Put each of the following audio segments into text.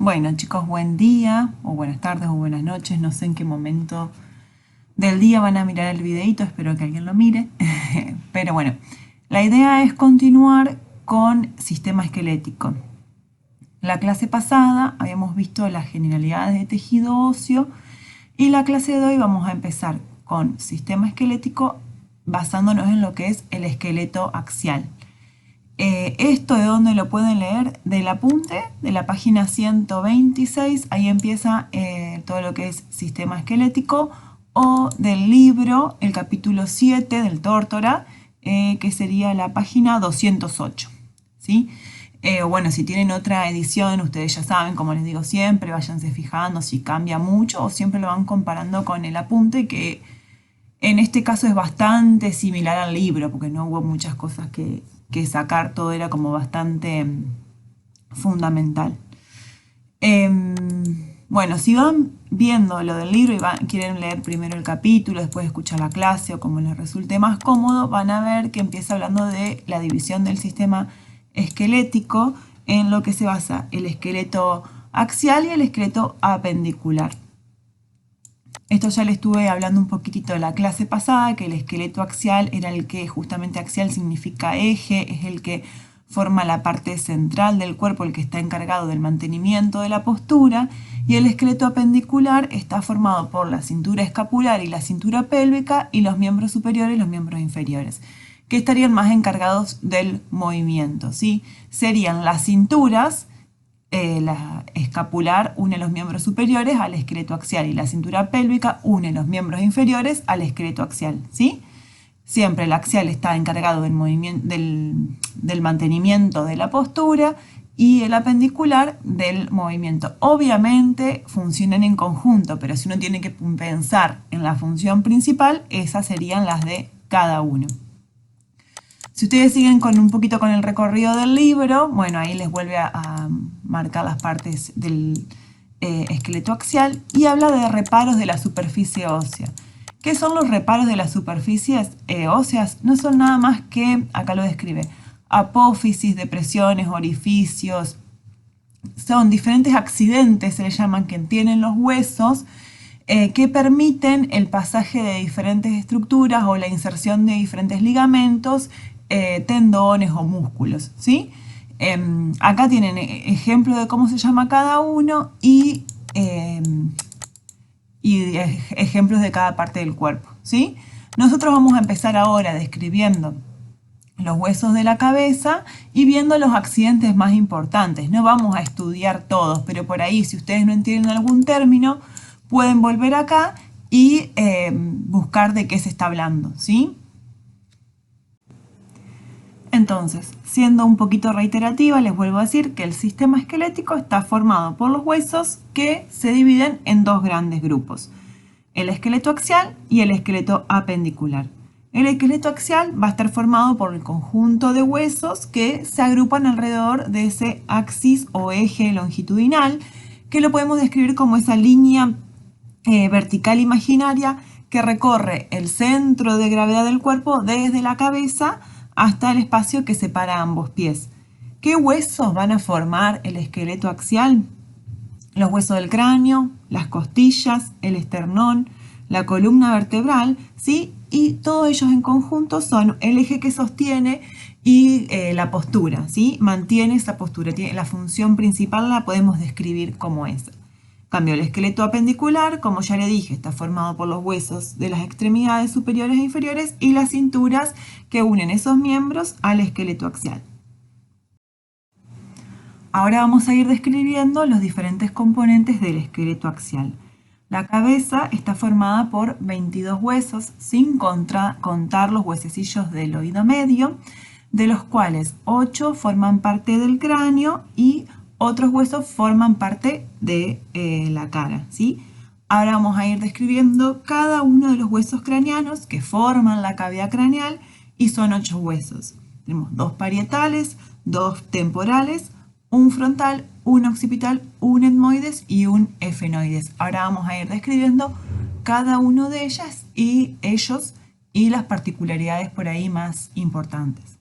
Bueno, chicos, buen día, o buenas tardes, o buenas noches, no sé en qué momento del día van a mirar el videito, espero que alguien lo mire. Pero bueno, la idea es continuar con sistema esquelético. La clase pasada habíamos visto las generalidades de tejido óseo y la clase de hoy vamos a empezar con sistema esquelético basándonos en lo que es el esqueleto axial. Esto de dónde lo pueden leer, del apunte de la página 126, ahí empieza todo lo que es sistema esquelético, o del libro, el capítulo 7 del Tórtora, que sería la página 208, ¿sí? Bueno, si tienen otra edición, ustedes ya saben, como les digo siempre, váyanse fijando si cambia mucho o siempre lo van comparando con el apunte, que en este caso es bastante similar al libro, porque no hubo muchas cosas que sacar, todo era como bastante fundamental. Bueno, si van viendo lo del libro y quieren leer primero el capítulo, después escuchar la clase o como les resulte más cómodo, van a ver que empieza hablando de la división del sistema esquelético, en lo que se basa el esqueleto axial y el esqueleto apendicular. Esto ya le estuve hablando un poquitito de la clase pasada, que el esqueleto axial era el que, justamente axial significa eje, es el que forma la parte central del cuerpo, el que está encargado del mantenimiento de la postura, y el esqueleto apendicular está formado por la cintura escapular y la cintura pélvica y los miembros superiores y los miembros inferiores, que estarían más encargados del movimiento, ¿sí? Serían las cinturas. La escapular une los miembros superiores al esqueleto axial y la cintura pélvica une los miembros inferiores al esqueleto axial, ¿sí? Siempre el axial está encargado del mantenimiento de la postura y el apendicular del movimiento. Obviamente funcionan en conjunto, pero si uno tiene que pensar en la función principal, esas serían las de cada uno. Si ustedes siguen un poquito con el recorrido del libro, bueno, ahí les vuelve a marcar las partes del esqueleto axial y habla de reparos de la superficie ósea. ¿Qué son los reparos de las superficies óseas? No son nada más que, acá lo describe, apófisis, depresiones, orificios. Son diferentes accidentes, se les llaman, que tienen los huesos, que permiten el pasaje de diferentes estructuras o la inserción de diferentes ligamentos, tendones o músculos, ¿sí? Acá tienen ejemplo de cómo se llama cada uno y ejemplos de cada parte del cuerpo, ¿sí? Nosotros vamos a empezar ahora describiendo los huesos de la cabeza y viendo los accidentes más importantes. No vamos a estudiar todos, pero por ahí, si ustedes no entienden algún término, pueden volver acá y buscar de qué se está hablando, ¿sí? Entonces, siendo un poquito reiterativa, les vuelvo a decir que el sistema esquelético está formado por los huesos que se dividen en dos grandes grupos: el esqueleto axial y el esqueleto apendicular. El esqueleto axial va a estar formado por el conjunto de huesos que se agrupan alrededor de ese axis o eje longitudinal, que lo podemos describir como esa línea vertical imaginaria que recorre el centro de gravedad del cuerpo desde la cabeza hasta el espacio que separa ambos pies. ¿Qué huesos van a formar el esqueleto axial? Los huesos del cráneo, las costillas, el esternón, la columna vertebral, ¿sí? Y todos ellos en conjunto son el eje que sostiene y la postura, ¿sí? Mantiene esa postura. La función principal la podemos describir como esa. Cambio, el esqueleto apendicular, como ya le dije, está formado por los huesos de las extremidades superiores e inferiores y las cinturas que unen esos miembros al esqueleto axial. Ahora vamos a ir describiendo los diferentes componentes del esqueleto axial. La cabeza está formada por 22 huesos, sin contar los huesecillos del oído medio, de los cuales 8 forman parte del cráneo y otros huesos forman parte de la cara, ¿sí? Ahora vamos a ir describiendo cada uno de los huesos craneanos que forman la cavidad craneal y son 8 huesos. Tenemos 2 parietales, 2 temporales, un frontal, un occipital, un etmoides y un efenoides. Ahora vamos a ir describiendo cada uno de ellas y ellos y las particularidades por ahí más importantes.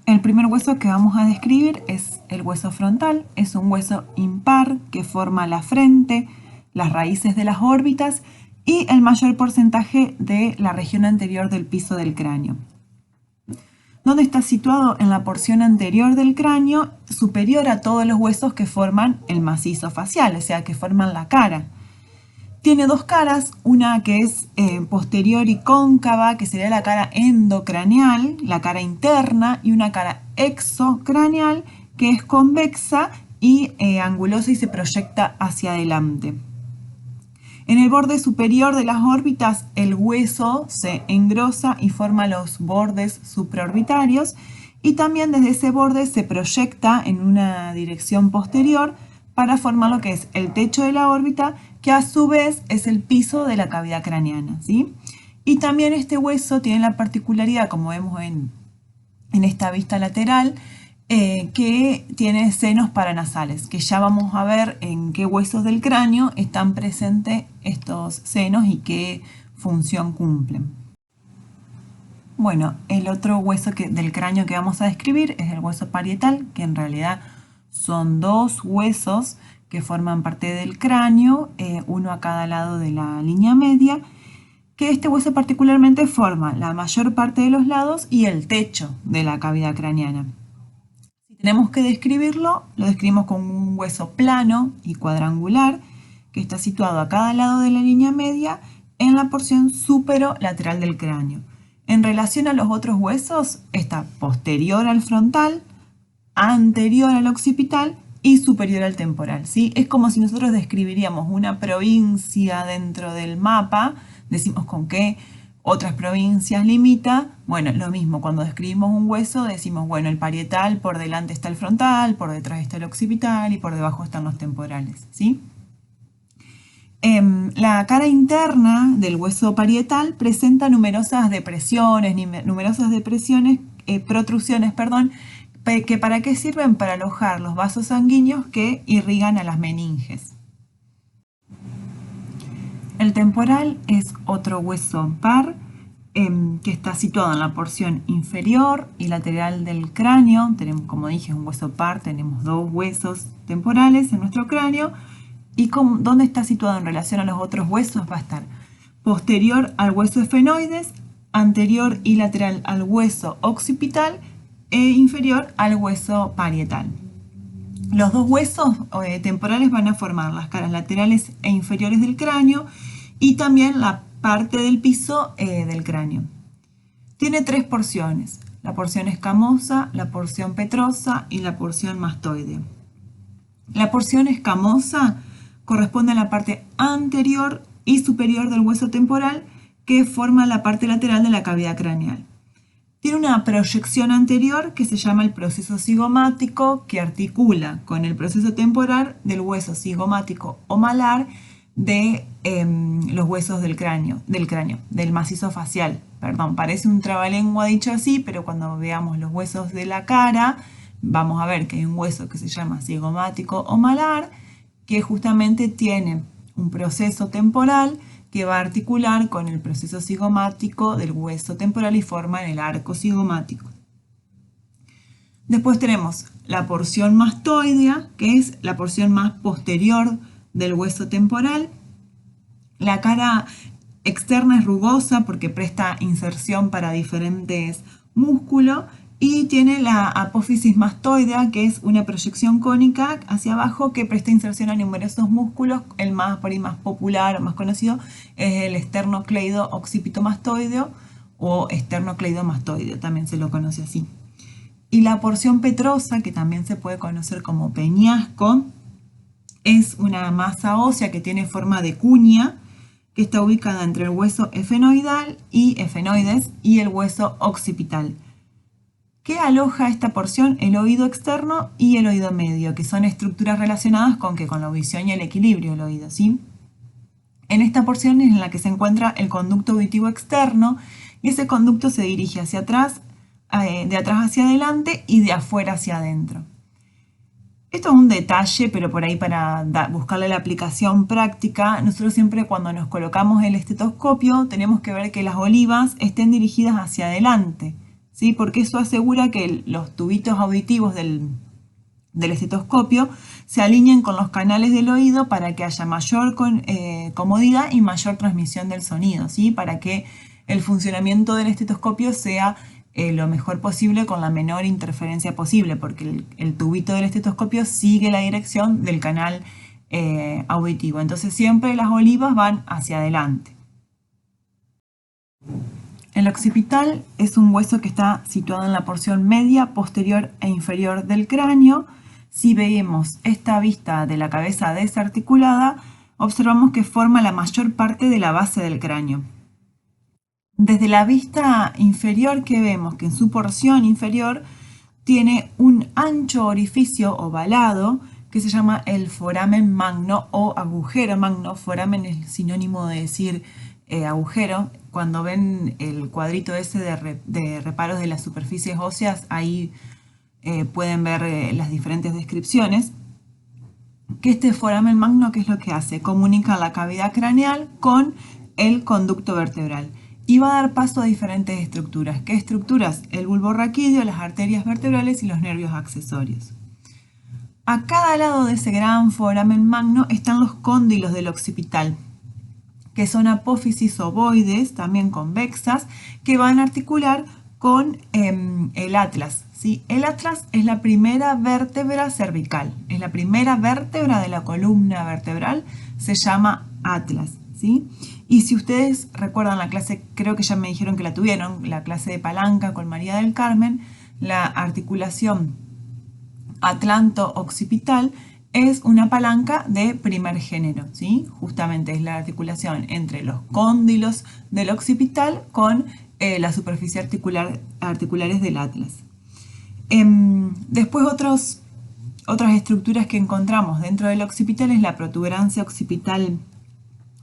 El primer hueso que vamos a describir es el hueso frontal. Es un hueso impar que forma la frente, las raíces de las órbitas y el mayor porcentaje de la región anterior del piso del cráneo. ¿Dónde está situado? En la porción anterior del cráneo, superior a todos los huesos que forman el macizo facial, o sea, que forman la cara. Tiene dos caras, una que es posterior y cóncava, que sería la cara endocraneal, la cara interna, y una cara exocraneal, que es convexa y angulosa y se proyecta hacia adelante. En el borde superior de las órbitas, el hueso se engrosa y forma los bordes supraorbitarios, y también desde ese borde se proyecta en una dirección posterior para formar lo que es el techo de la órbita, que a su vez es el piso de la cavidad craneana, ¿sí? Y también este hueso tiene la particularidad, como vemos en esta vista lateral, que tiene senos paranasales, que ya vamos a ver en qué huesos del cráneo están presentes estos senos y qué función cumplen. Bueno, el otro hueso del cráneo que vamos a describir es el hueso parietal, que en realidad son dos huesos que forman parte del cráneo, uno a cada lado de la línea media, que este hueso particularmente forma la mayor parte de los lados y el techo de la cavidad craneana. Si tenemos que describirlo, lo describimos con un hueso plano y cuadrangular que está situado a cada lado de la línea media en la porción superolateral del cráneo. En relación a los otros huesos, está posterior al frontal, anterior al occipital y superior al temporal, ¿sí? Es como si nosotros describiríamos una provincia dentro del mapa, decimos con qué otras provincias limita. Bueno, lo mismo, cuando describimos un hueso decimos, bueno, el parietal, por delante está el frontal, por detrás está el occipital y por debajo están los temporales, ¿sí? La cara interna del hueso parietal presenta numerosas depresiones, protrusiones, perdón, que ¿para qué sirven? Para alojar los vasos sanguíneos que irrigan a las meninges. El temporal es otro hueso par que está situado en la porción inferior y lateral del cráneo. Tenemos, como dije, un hueso par, tenemos dos huesos temporales en nuestro cráneo. ¿Y dónde está situado en relación a los otros huesos? Va a estar posterior al hueso efenoides, anterior y lateral al hueso occipital e inferior al hueso parietal. Los dos huesos temporales van a formar las caras laterales e inferiores del cráneo y también la parte del piso del cráneo. Tiene tres porciones: la porción escamosa, la porción petrosa y la porción mastoide. La porción escamosa corresponde a la parte anterior y superior del hueso temporal, que forma la parte lateral de la cavidad craneal. Tiene una proyección anterior que se llama el proceso cigomático, que articula con el proceso temporal del hueso cigomático o malar de los huesos del macizo facial. Perdón, parece un trabalengua dicho así, pero cuando veamos los huesos de la cara, vamos a ver que hay un hueso que se llama cigomático o malar, que justamente tiene un proceso temporal que va a articular con el proceso cigomático del hueso temporal y forma el arco cigomático. Después tenemos la porción mastoidea, que es la porción más posterior del hueso temporal. La cara externa es rugosa porque presta inserción para diferentes músculos, y tiene la apófisis mastoidea, que es una proyección cónica hacia abajo que presta inserción a numerosos músculos. El más popular o más conocido es el esternocleido occipitomastoideo o esternocleidomastoideo, también se lo conoce así. Y la porción petrosa, que también se puede conocer como peñasco, es una masa ósea que tiene forma de cuña, que está ubicada entre el hueso efenoidal y efenoides y el hueso occipital. ¿Qué aloja esta porción? El oído externo y el oído medio, que son estructuras relacionadas con la audición y el equilibrio del oído, ¿sí? En esta porción es en la que se encuentra el conducto auditivo externo, y ese conducto se dirige hacia atrás, de atrás hacia adelante y de afuera hacia adentro. Esto es un detalle, pero por ahí para buscarle la aplicación práctica, nosotros siempre cuando nos colocamos el estetoscopio tenemos que ver que las olivas estén dirigidas hacia adelante, ¿sí? Porque eso asegura que los tubitos auditivos del estetoscopio se alineen con los canales del oído para que haya mayor comodidad y mayor transmisión del sonido, ¿sí? Para que el funcionamiento del estetoscopio sea lo mejor posible con la menor interferencia posible, porque el tubito del estetoscopio sigue la dirección del canal auditivo. Entonces siempre las olivas van hacia adelante. El occipital es un hueso que está situado en la porción media, posterior e inferior del cráneo. Si vemos esta vista de la cabeza desarticulada, observamos que forma la mayor parte de la base del cráneo. Desde la vista inferior que vemos que en su porción inferior tiene un ancho orificio ovalado que se llama el foramen magno o agujero magno. Foramen es sinónimo de decir agujero. Cuando ven el cuadrito ese de reparos de las superficies óseas, ahí pueden ver las diferentes descripciones. Que este foramen magno, ¿qué es lo que hace? Comunica la cavidad craneal con el conducto vertebral y va a dar paso a diferentes estructuras. ¿Qué estructuras? El bulbo raquídeo, las arterias vertebrales y los nervios accesorios. A cada lado de ese gran foramen magno están los cóndilos del occipital, que son apófisis ovoides, también convexas, que van a articular con el atlas, ¿sí? El atlas es la primera vértebra cervical, es la primera vértebra de la columna vertebral, se llama atlas, ¿sí? Y si ustedes recuerdan la clase, creo que ya me dijeron que la tuvieron, la clase de palanca con María del Carmen, la articulación atlanto-occipital es una palanca de primer género, ¿sí? Justamente es la articulación entre los cóndilos del occipital con la superficie articulares del atlas. Después otras estructuras que encontramos dentro del occipital es la protuberancia occipital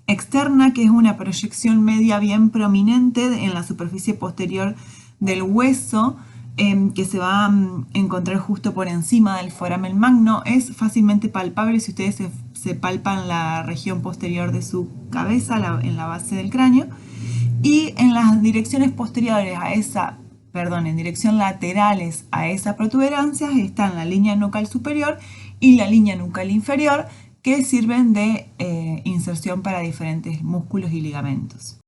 externa, que es una proyección media bien prominente en la superficie posterior del hueso, que se va a encontrar justo por encima del foramen magno. Es fácilmente palpable si ustedes se palpan la región posterior de su cabeza, en la base del cráneo. Y en las direcciones posteriores a esa, en dirección laterales a esa protuberancia están la línea nucal superior y la línea nucal inferior, que sirven de inserción para diferentes músculos y ligamentos.